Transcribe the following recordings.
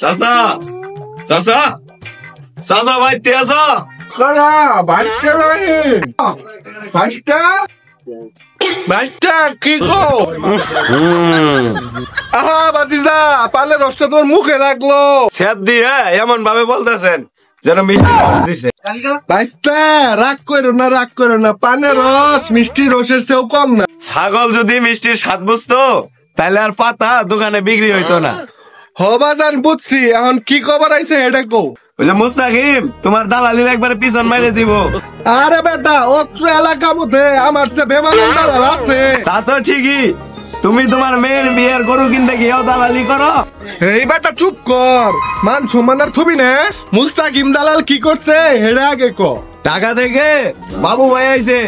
চাচা চাচা চাচা বাইতে আছো? কারা বাইতে নাই বাইটা বাইটা কি গো? আহা বাতিজা পালে রসটা তোর মুখে লাগলো। ছেদ দিয়ে এমন ভাবে বলতেছেন যেন মিষ্টি দিছে। বাইস্তা রাগ করো না পানের রস মিষ্টি রসের চেয়েও কম না। ছাগল যদি মিষ্টির স্বাদ বুঝতো তাহলে আর পাতা দোকানে বিক্রি হইতো না। হবাজান বুঝছি, এখন কি খবর আইছে এটা কো। ওই যে মুস্তাকিম তোমার দালালির একবারে পিছন মাইরে দিব। আরে বেটা অত্র এলাকার মধ্যে আমার চেয়ে বেমানের দালাল আছে। তা তো ঠিকই, তুমি তোমার মেয়ের বিয়ের গরু কিনতে গিয়েও দালালি করো। এই বেটা চুপ কর, মান সম্মান আর থবি না। মুস্তাকিম দালাল কি করছে হেডা আগে ক। ঢাকা থেকে বাবু ভাই আইছে,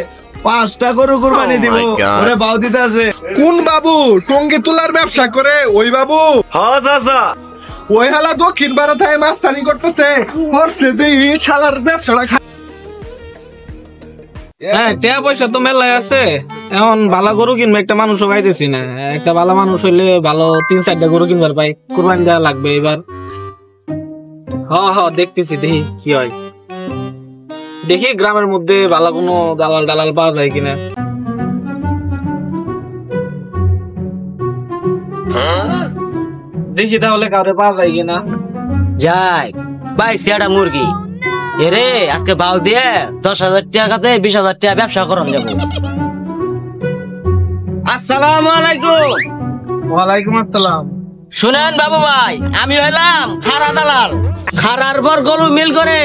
5টা গরু কুরবানি দিব। ওরে বাউ দিতে আছে। কোন বাবু? টঙ্গি তোলার ব্যবসা করে ওই বাবু? হ্যাঁ চাচা। ওই হালা দক্ষিণ ভারতায় মাস্তানি করতেছে, শালার ব্যবসাটা। হ্যাঁ টাকা পয়সা তো মেলাই আছে, এখন ভালো গরু কিনবে একটা মানুষও পাইতেছি না। একটা ভালো মানুষ হইলে ভালো 3-4টা গরু কিনবার পাই, কুরবানি দেওয়া লাগবে এবার। দেখতেছি দেখি কি হয়, দেখি গ্রামের মধ্যে ভালো কোনো দালাল পাওয়া যায় কিনা। দেখি তাহলে কাউরে পাওয়া যায় কিনা। যাই ভাই সিয়াটা মুরগি এরে আজকে বাউ দিয়ে 10,000 টাকাতে 20,000 টাকা ব্যবসা করন যাবো। আসসালামু আলাইকুম। ওয়ালাইকুম আসসালাম। শুনেন বাবু ভাই, আমি হইলাম খারা দালাল। খারার পর গরু মিল করে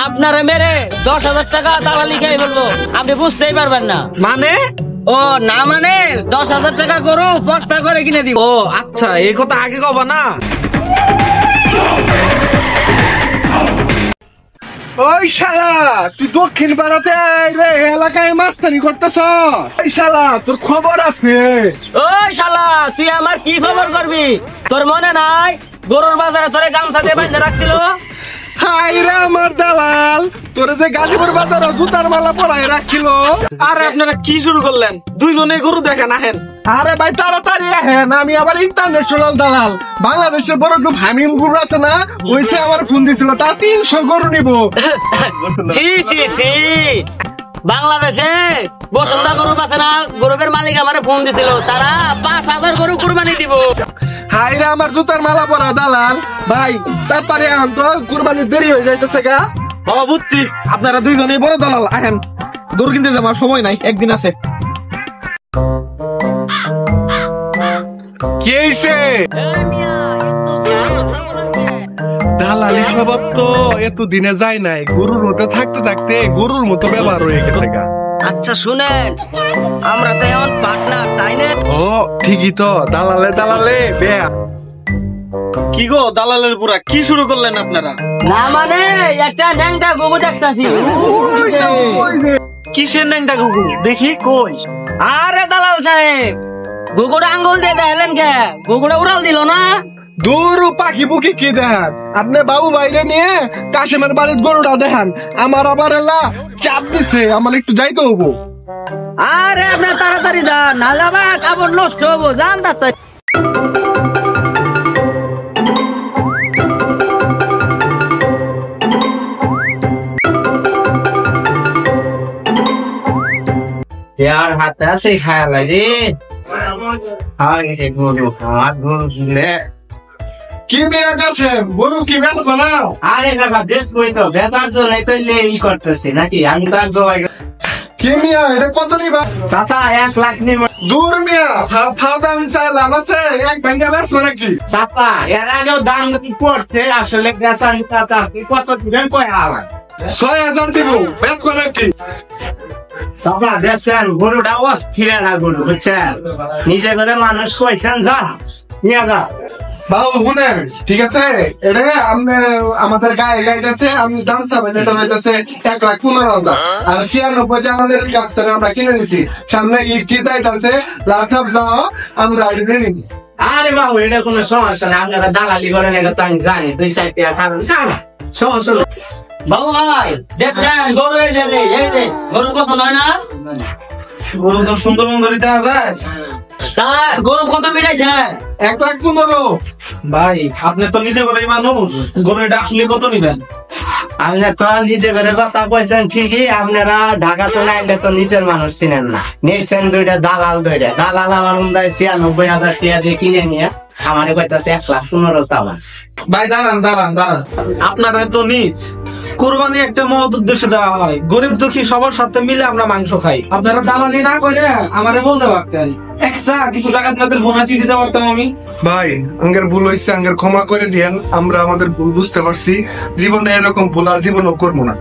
আপনারা মেরে 10,000 টাকা দালালি খাই বলবো, আপনি বুঝতেই পারবেন না। মানে? ও না মানে 10,000 টাকা গরু পট্টা করে কিনে দিব। ও আচ্ছা, এই কথা আগে কবা না। ওই শালা তুই দক্ষিণ ভারতে এলাকায় মাস্তানি করতেছ? ওই শালা তোর খবর আছে? ওই শালা তুই আমার কি খবর করবি? তোর মনে নাই গরুর বাজারে তোরে গামছা দিয়ে বাঁধে রাখছিল? হাই রে আমার দালাল, তোর যে গাজীপুর বাজারে জুতার মালা পরাই রাখছিল। আরে আপনারা কি শুরু করলেন? দুইজনে গরু দেখেন আহেন। আরে ভাই তাড়াতাড়ি আহেন, আমি আবার ইন্টারন্যাশনাল দালাল। বাংলাদেশের বড় একটু হামিম গরু আছে না, ওইতে আমার ফোন দিছিল, তা 300 গরু নিব। সি সি সি বাংলাদেশে বসুন্ধরা গরু আছে না, গরুর মালিক আমারে ফোন দিছিল, তারা 5,000 গরু কুরবানি দিব। হাই রে আমার জুতার মালা পরা দালাল, ভাই তাড়াতাড়ি আহেন তো, কুরবানির দেরি হয়ে যাইতেছে গা। বুঝছি, আপনারা দুইজনেই বড় দালাল, আহেন। গরু কিনতে যাওয়ার সময় নাই, একদিন আছে। কি হইছে? দালালি স্বভাব তো এত দিনে যায় নাই, গরুর মতো থাকতে থাকতে গরুর মতো ব্যবহার হয়ে গেছে গা। আচ্ছা শুনেন, আমরা তো এখন পার্টনার, তাই না? ও ঠিকই তো, দালালে বেয়া। কি গো দালালের পুরা কি শুরু করলেন আপনারা? না মানে একটা ন্যাংটা গরু দেখতাছি। কিসের ন্যাংটা গুগু? দেখি কই। আরে দালাল সাহেব, গুগুড়া আঙ্গুল দিয়ে দেখলেন কে? গুগুড়া উড়াল দিল না? দূর পাখি পুকি কি দেখান, আপনি বাবু বাইরে নিয়ে কাশেমের বাড়ির গরুটা দেখান। আমার আবার এলা চাপ দিছে, আমার একটু যাইতে হবো। আরে আপনার তাড়াতাড়ি যান, নাহলে আবার কাপড় নষ্ট হবো, যান তাড়াতাড়ি। यार हाथ से खाया लगे हाँ ये गोरू हाथ गोरू ले কি মেয়া কাশেম, গরু কি বেশ বানাও? আরে না বেশ কই তো বেচার জন্য তো লে ই করতেছি নাকি আমি তো গোয়াই কি মিয়া এটা কত নিবা? চাচা 1 লাখ নি দূর মিয়া ফাও দাম চাইলাম আছে, এক ভাঙ্গা বেশ নাকি? চাচা এর আগেও দাম পড়ছে আসলে বেচার কথা আছে কত দিবেন কয় আলা 6,000 দিব, বেশ নাকি? চাচা বেচার গরুটা অস্থির না গরু বুঝছেন, নিজে করে মানুষ কইছেন যা নিয়ে যা বাবু শুনেন, ঠিক আছে এটা আপনি আমাদের গায়ে গাইতেছে, আমি দাম চাবেন, এটা হইতেছে 1,15,000 আর 96 যে আমাদের কাছ থেকে আমরা কিনে নিচ্ছি। সামনে ঈদ কি যাইতেছে, লাঠাপ দাও আমরা এটা নিই। আরে বাবু এটা কোনো সমস্যা না, আপনারা দালালি করেন এটা তো আমি জানি, 2-4 টাকা খাবেন খানা সমস্যা না। বাবু ভাই দেখছেন গরু এই যে গরু পছন্দ হয় না? গরু তো সুন্দর মন্দির দেওয়া যায়, তা গরু কত মিটাইছে? 1,15,000। ভাই আপনি তো নিজে করেই মানুষ, গরু এটা আসলে কত নিবেন? আপনি তো নিজে করে কথা কইছেন ঠিকই, আপনারা ঢাকা তো নাইলে তো নিজের মানুষ চিনেন না। নিয়েছেন দুইটা দালাল, দালাল আমার মনে হয় 96,000 টাকা দিয়ে কিনে নিয়ে আমারে কইতাছে 1,15,000 চাওয়া। ভাই দাঁড়ান দাঁড়ান দাঁড়ান, আপনারা তো নিজ কুরবানি একটা মহৎ উদ্দেশ্যে দেওয়া হয়, গরিব দুঃখী সবার সাথে মিলে আমরা মাংস খাই। আপনারা দালালি না করে আমারে বলতে পারতেন, এক্সট্রা কিছু টাকা আপনাদের বোনাসই দিতে পারতাম আমি। ভাই আঙ্গের ভুল হয়েছে, আঙ্গের ক্ষমা করে দিয়েন, আমরা আমাদের ভুল বুঝতে পারছি, জীবনে এরকম ভুল আর জীবনও করবো না।